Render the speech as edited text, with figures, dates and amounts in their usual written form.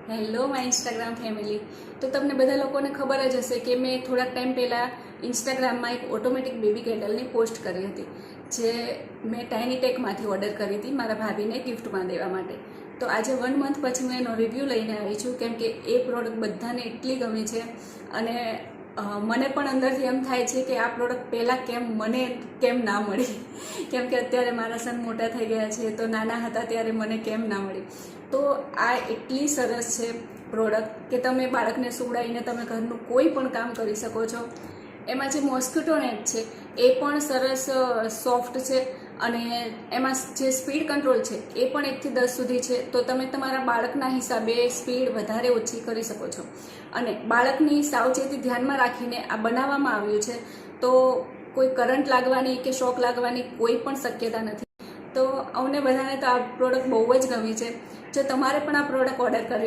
Hello my Instagram family. તો તમને બધા લોકોને ખબર જ હશે કે મેં થોડાક ટાઈમ પહેલાં ઇન્સ્ટાગ્રામમાં એક ઓટોમેટિક બેબી કેન્ડલની પોસ્ટ કરી હતી, જે મેં ટાઇની ટેકમાંથી ઓર્ડર કરી હતી મારા ભાભીને ગિફ્ટમાં દેવા માટે. તો આજે 1 મંથ પછી હું એનો રિવ્યૂ લઈને આવી છું, કેમ કે એ પ્રોડક્ટ બધાને એટલી ગમી છે અને મને પણ અંદરથી એમ થાય છે કે આ પ્રોડક્ટ પહેલાં મને કેમ ના મળી, કેમ કે અત્યારે મારા સન મોટા થઈ ગયા છે, તો નાના હતા ત્યારે મને કેમ ના મળી. તો આ એટલી સરસ છે પ્રોડક્ટ કે તમે બાળકને સુવડાવીને તમે ઘરનું કોઈ પણ કામ કરી શકો છો. એમાં જે મોસ્કિટો નેટ છે એ પણ સરસ સોફ્ટ છે અને એમાં જે સ્પીડ કંટ્રોલ છે એ પણ 1 થી 10 સુધી છે. તો તમે તમારા બાળકના હિસાબે સ્પીડ વધારે ઓછી કરી શકો છો અને બાળકની સાવચેતી ધ્યાનમાં રાખીને આ બનાવવામાં આવ્યું છે. તો કોઈ કરંટ લાગવાની કે શોક લાગવાની કોઈ પણ શક્યતા નથી. તો અમને બધાને તો આ પ્રોડક્ટ બહુ જ ગમી છે. જો તમારે પણ આ પ્રોડક્ટ ઓર્ડર કરવી